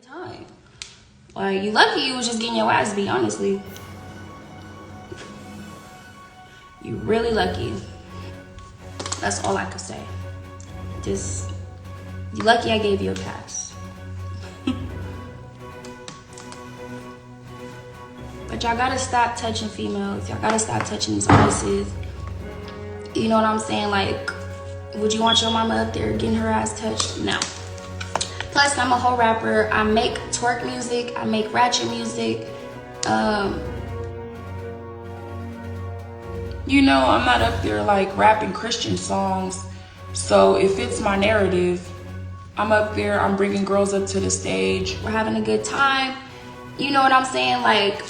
time. Like, you lucky you was just getting your ass beat, honestly. You really lucky. That's all I could say. Just, you lucky I gave you a pass. But y'all gotta stop touching females. Y'all gotta stop touching these places. You know what I'm saying? Like, would you want your mama up there getting her ass touched? No. Plus, I'm a whole rapper. I make twerk music. I make ratchet music. You know, I'm not up there like rapping Christian songs. So if it's my narrative, I'm up there, I'm bringing girls up to the stage. We're having a good time. You know what I'm saying? Like,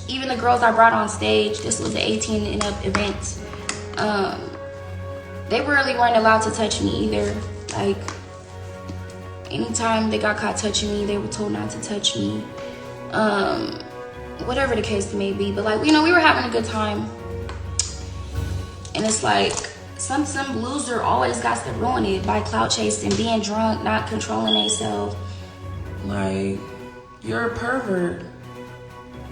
even the girls I brought on stage, this was an 18 and up event. They really weren't allowed to touch me either. Like, anytime they got caught touching me, they were told not to touch me. Whatever the case may be. But like, you know, we were having a good time. And it's like, some loser always got to ruin it by clout chasing, being drunk, not controlling themselves. Like, you're a pervert.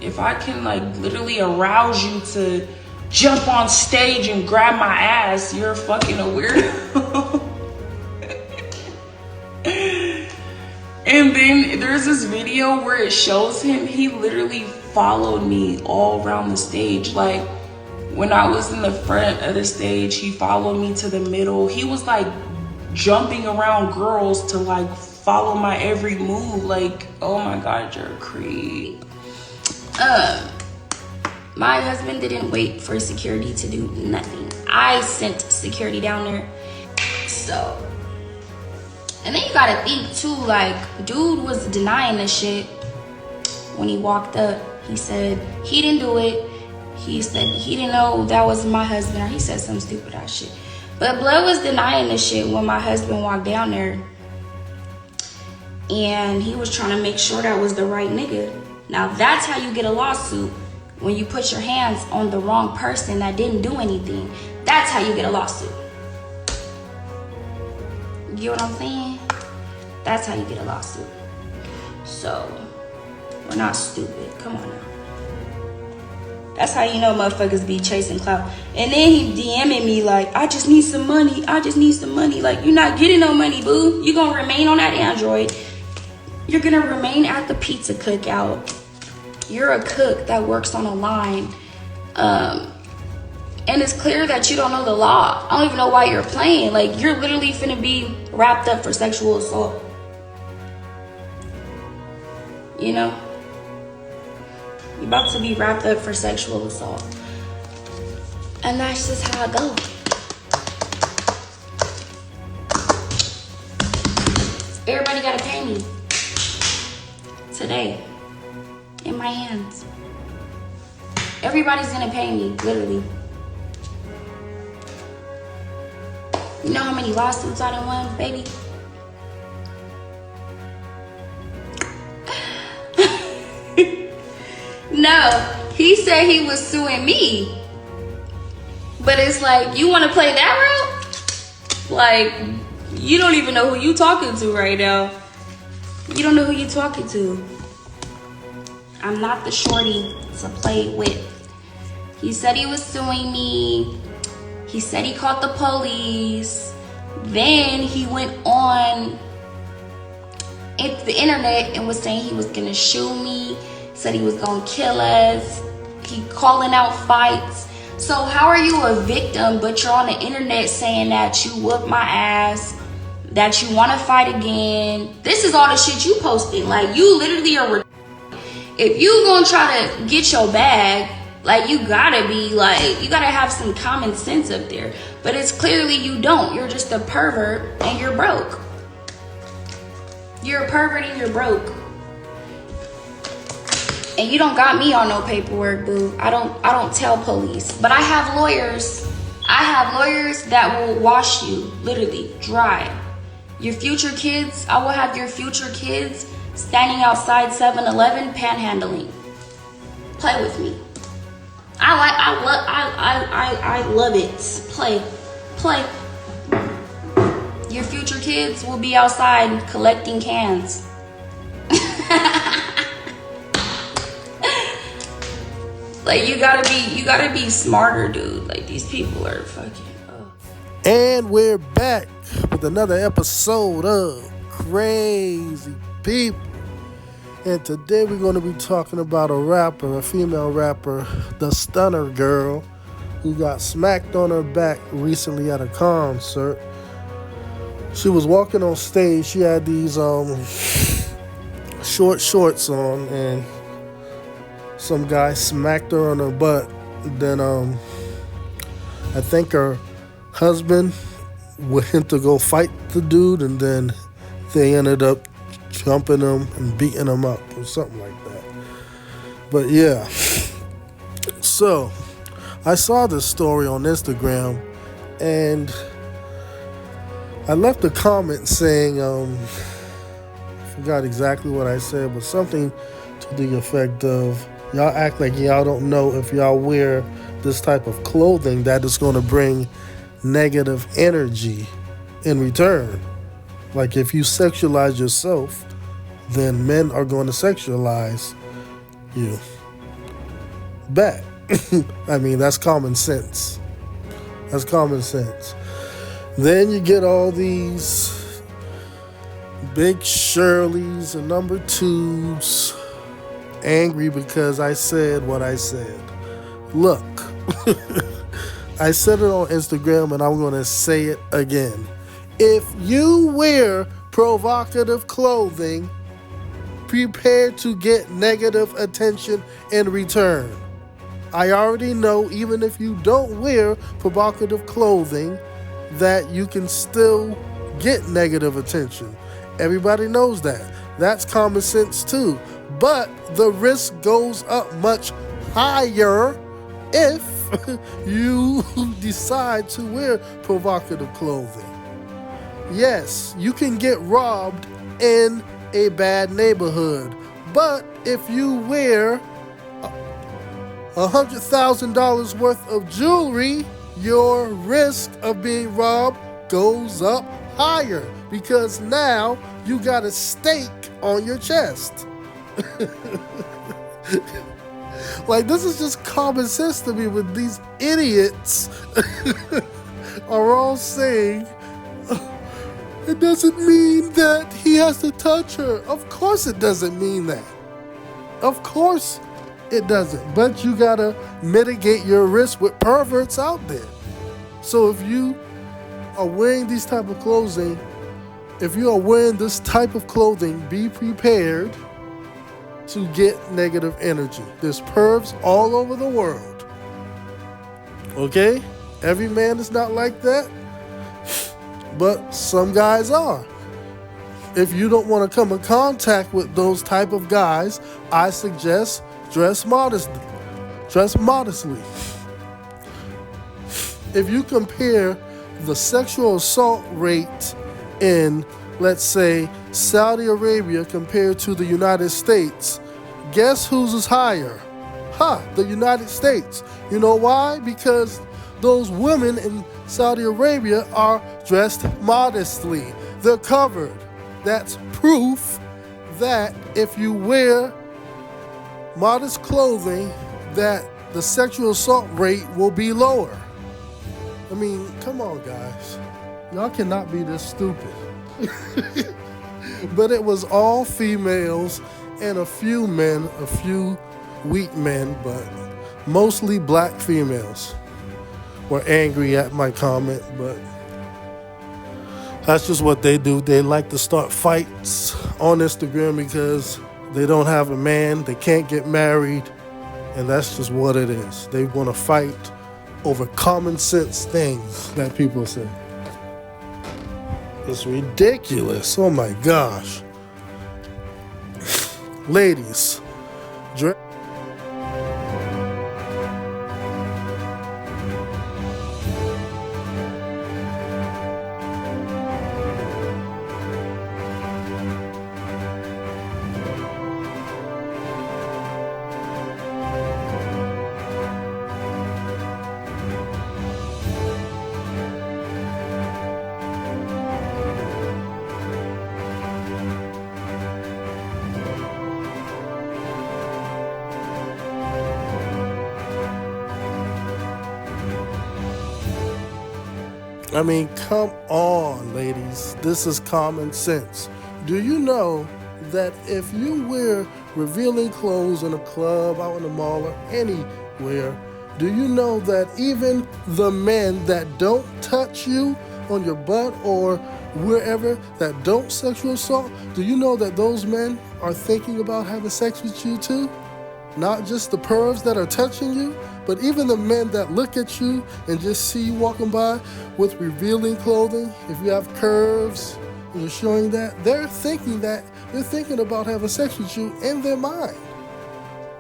If I can like literally arouse you to jump on stage and grab my ass, you're fucking a weirdo. And then there's this video where it shows him, he literally followed me all around the stage. Like, when I was in the front of the stage, he followed me to the middle. He was like jumping around girls to like follow my every move. Like, oh my God, you're a creep. My husband didn't wait for security to do nothing. I sent security down there. So, and then you gotta think too, like, dude was denying this shit when he walked up. He said he didn't do it. He said he didn't know that was my husband, or he said some stupid ass shit. But Blood was denying this shit when my husband walked down there. And he was trying to make sure that was the right nigga. Now that's how you get a lawsuit. When you put your hands on the wrong person that didn't do anything. That's how you get a lawsuit. You get what I'm saying? That's how you get a lawsuit. So, we're not stupid. Come on now. That's how you know motherfuckers be chasing clout. And then he DMing me like, I just need some money. I just need some money. Like, you're not getting no money, boo. You're going to remain on that Android. You're going to remain at the pizza cookout. You're a cook that works on a line. And it's clear that you don't know the law. I don't even know why you're playing. Like, you're literally finna be wrapped up for sexual assault. You know? You're about to be wrapped up for sexual assault. And that's just how I go. Everybody gotta pay me. Today. In my hands. Everybody's gonna pay me, literally. You know how many lawsuits I done won, baby? No, he said he was suing me. But it's like, you wanna play that route? Like, you don't even know who you talking to right now. You don't know who you talking to. I'm not the shorty to play with. He said he was suing me. He said he called the police. Then he went on the internet and was saying he was gonna shoot me. Said he was gonna kill us. He calling out fights. So how are you a victim, but you're on the internet saying that you whooped my ass, that you wanna fight again? This is all the shit you posting. Like, you literally are. If you gonna try to get your bag, like, you gotta be like, you gotta have some common sense up there. But it's clearly you don't. You're just a pervert and you're broke. You're a pervert and you're broke. And you don't got me on no paperwork, boo. I don't tell police. But I have lawyers. I have lawyers that will wash you, literally, dry. Your future kids, I will have your future kids standing outside 7-Eleven panhandling. Play with me. I love it. Play. Your future kids will be outside collecting cans. Like you gotta be smarter, dude. Like these people are fucking. Oh. And we're back with another episode of Crazy People. And today we're going to be talking about a female rapper, the Stunna girl, who got smacked on her back recently at a concert. She was walking on stage. She had these short shorts on, and some guy smacked her on her butt. Then I think her husband went to go fight the dude, and then they ended up jumping him and beating him up or something like that. But yeah, so I saw this story on Instagram, and I left a comment saying, I forgot exactly what I said, but something to the effect of, y'all act like y'all don't know if y'all wear this type of clothing that is going to bring negative energy in return. Like if you sexualize yourself, then men are going to sexualize you back. I mean, that's common sense. That's common sense. Then you get all these big Shirleys and number twos angry because I said what I said. Look, I said it on Instagram and I'm going to say it again. If you wear provocative clothing, prepare to get negative attention in return. I already know, even if you don't wear provocative clothing, that you can still get negative attention. Everybody knows that. That's common sense too. But the risk goes up much higher if you decide to wear provocative clothing. Yes, you can get robbed in a bad neighborhood, but if you wear $100,000 worth of jewelry, your risk of being robbed goes up higher because now you got a stake on your chest. Like, this is just common sense to me when these idiots are all saying, it doesn't mean that he has to touch her. Of course it doesn't mean that. Of course it doesn't. But you gotta mitigate your risk with perverts out there. So if you are wearing these type of clothing, be prepared to get negative energy. There's pervs all over the world. Okay? Every man is not like that. But some guys are. If you don't want to come in contact with those type of guys, I suggest dress modestly. If you compare the sexual assault rate in, let's say, Saudi Arabia compared to the United States, guess whose is higher? The United States. You know why? Because those women in Saudi Arabia are dressed modestly. They're covered. That's proof that if you wear modest clothing, that the sexual assault rate will be lower. I mean, come on, guys. Y'all cannot be this stupid. But it was all females and a few men, a few weak men, but mostly black females were angry at my comment, but that's just what they do. They like to start fights on Instagram because they don't have a man, they can't get married, and that's just what it is. They want to fight over common sense things that people say. It's ridiculous. Oh my gosh. Ladies, I mean, come on, ladies. This is common sense. Do you know that if you wear revealing clothes in a club, out in the mall, or anywhere, do you know that even the men that don't touch you on your butt or wherever, that don't sexual assault, do you know that those men are thinking about having sex with you too? Not just the pervs that are touching you, but even the men that look at you and just see you walking by with revealing clothing. If you have curves and you're showing that, they're thinking about having sex with you in their mind.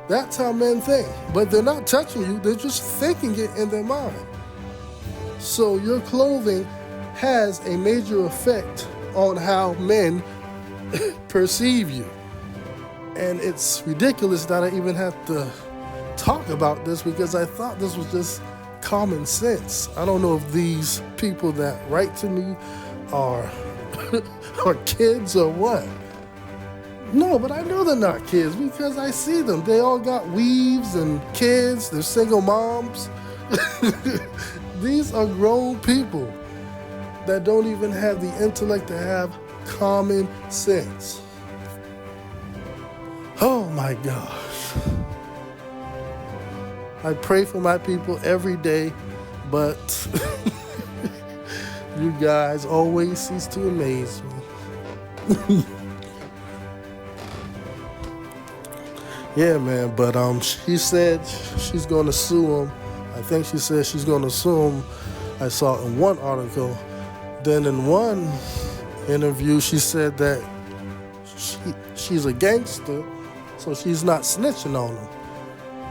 That's how men think. But they're not touching you, they're just thinking it in their mind. So your clothing has a major effect on how men perceive you. And it's ridiculous that I even have to talk about this because I thought this was just common sense. I don't know if these people that write to me are are kids or what. No, but I know they're not kids because I see them. They all got weaves and kids. They're single moms. These are grown people that don't even have the intellect to have common sense. Oh my gosh. I pray for my people every day, but you guys always cease to amaze me. Yeah, man, but she said she's gonna sue him. I think she said she's gonna sue him. I saw in one article. Then in one interview, she said that she's a gangster, so she's not snitching on him.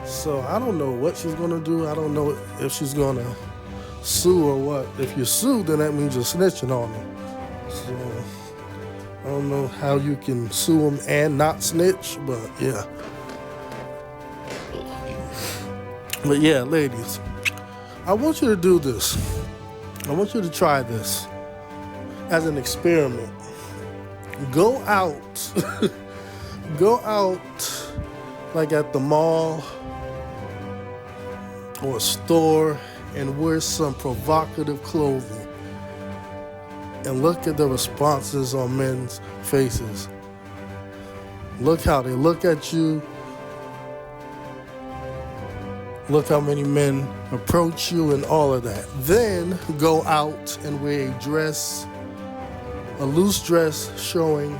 So I don't know what she's gonna do. I don't know if she's gonna sue or what. If you sue, then that means you're snitching on him. So I don't know how you can sue him and not snitch, but yeah. But yeah, ladies, I want you to do this. I want you to try this as an experiment. Go out, like at the mall or a store and wear some provocative clothing and look at the responses on men's faces. Look how they look at you. Look how many men approach you and all of that. Then go out and wear a loose dress showing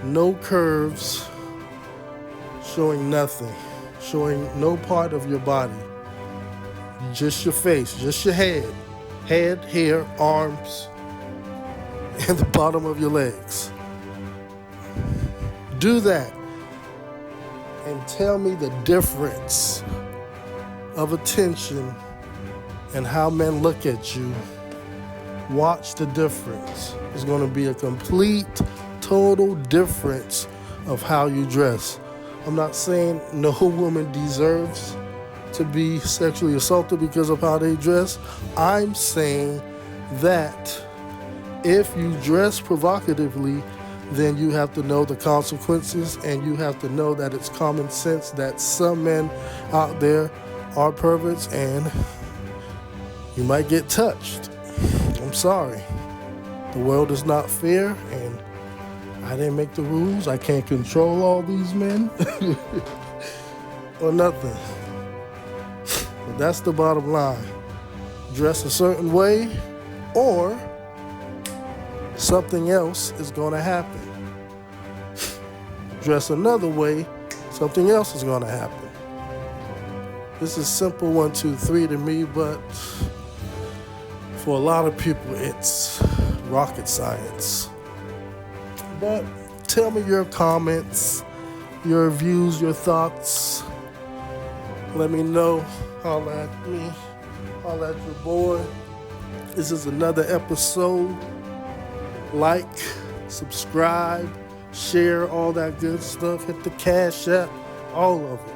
no curves, showing nothing, showing no part of your body. Just your face, just your head, hair, arms, and the bottom of your legs. Do that and tell me the difference of attention and how men look at you. Watch the difference. It's going to be a complete, total difference of how you dress. I'm not saying no woman deserves to be sexually assaulted because of how they dress. I'm saying that if you dress provocatively, then you have to know the consequences, and you have to know that it's common sense that some men out there are perverts and you might get touched. I'm sorry. The world is not fair, and I didn't make the rules. I can't control all these men or nothing. But that's the bottom line. Dress a certain way or something else is going to happen. Dress another way, something else is going to happen. This is simple 1, 2, 3 to me, but for a lot of people, it's rocket science. But tell me your comments, your views, your thoughts. Let me know. Holla at me. Holla at your boy. This is another episode. Like, subscribe, share, all that good stuff. Hit the Cash App, all of it.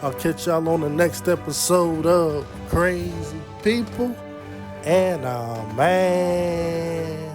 I'll catch y'all on the next episode of Crazy People and Man.